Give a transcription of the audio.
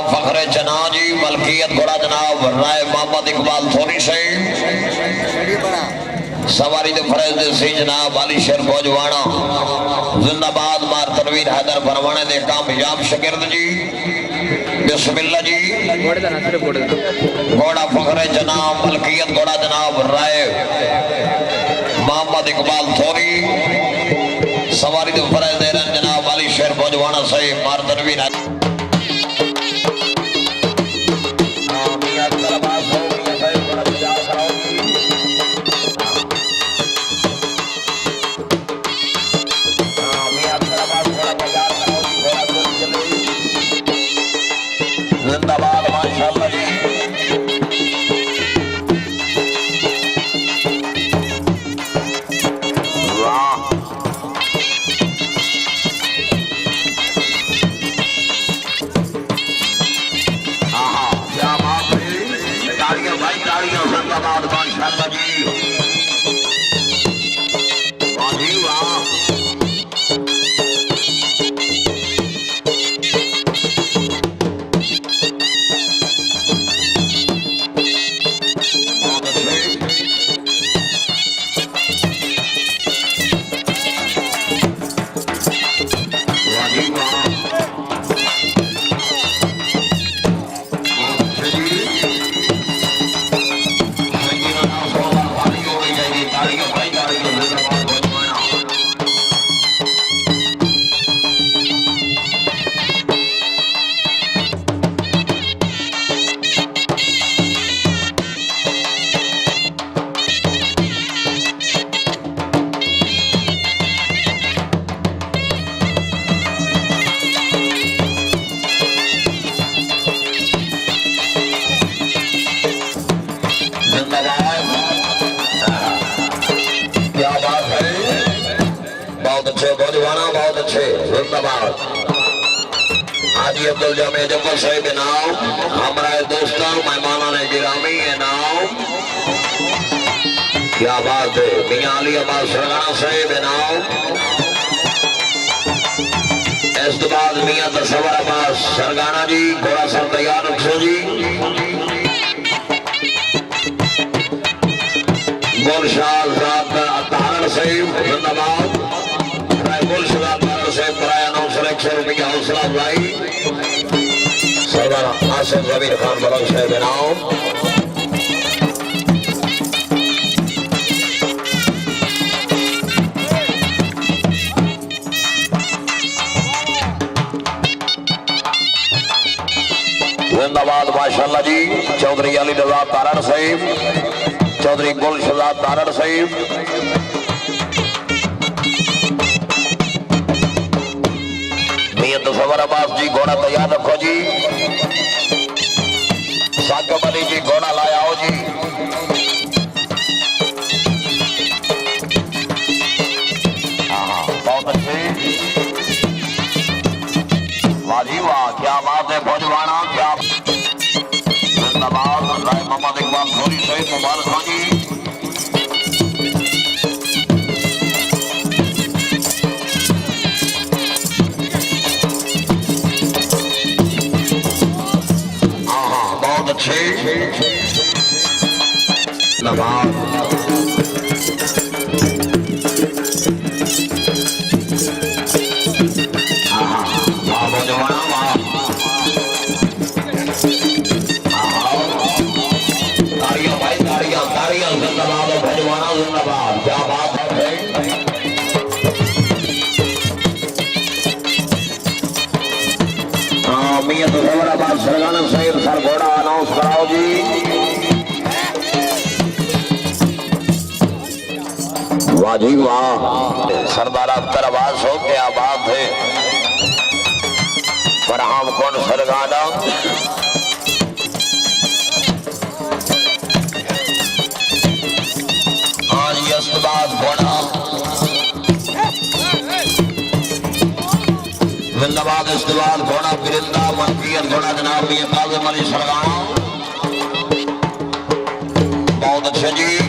फखरे जना जी मलकियत घोड़ा जनाब राय मोहम्मद इकबाल थोरी से सवारी दे फरेज दे सी जनाब अली शेर फौजवाना जिंदाबाद मार तनवीर हैदर फरमाने दे कामयाब शागिर्द जी बिस्मिल्लाह जी घोड़ा फखरे जनाब मलकियत घोड़ा जनाब राय मोहम्मद इकबाल थोरी सवारी दे फरेज दे रन जनाब अली शेर फौजवाना से मार तनवीर जिंदाबाद माशाअल्लाह जी वाह क्या बात है तालियां भाई तालियां जिंदाबाद माशाअल्लाह जी वाह जी वाह हाजी अब्दुल जामे जब्बर साहिब नाम हमारे दोस्तों मेहमाना ने गिरामी है नाम क्या बात है मियां अली अमाद सरगाना साहिब नाम इस तो बाद मियां तस्वर अब्बास सरगाना जी घोड़ा सर तैयार रखो जी गुलशाद तारण साहिब जिंदाबाद गुलशाद तारण साहिब कराया 900 रुपया हौसला अफजाई सरदार आसिफ जमीर खान बलंग साहिब नाम जिंदाबाद माशाअल्लाह जी चौधरी अली रजा तारण साहिब चौधरी गुलशाद तारण साहिब तस्वर अब्बास जी घोड़ा तैयार रखो जी साकिब अली जी घोड़ा लाया हो जी बहुत अच्छे वाह जी वाह क्या बात है फौजवाना क्या जिंदाबाद राय मोहम्मद इकबाल थोरी सहित मुबारक हो जी नवाब ताड़ियां भाई ताड़ियां ताड़ियां जिंदाबाद भजवाना जिंदाबाद क्या बात है मियां तस्वर सरगाना साहिब सर घोड़ा अनाउंस कराओ जी वाह जी वाह सरदार अख्तर आवाज हो क्या बात है फरहाम कौन सरगाना आज यस्तबाद घोड़ा जिंदाबाद इस्तेमाल घोड़ा बिरिंदा मनफियत घोड़ा जनाब ये काज़िम अली सरगाना बहुत अच्छे जी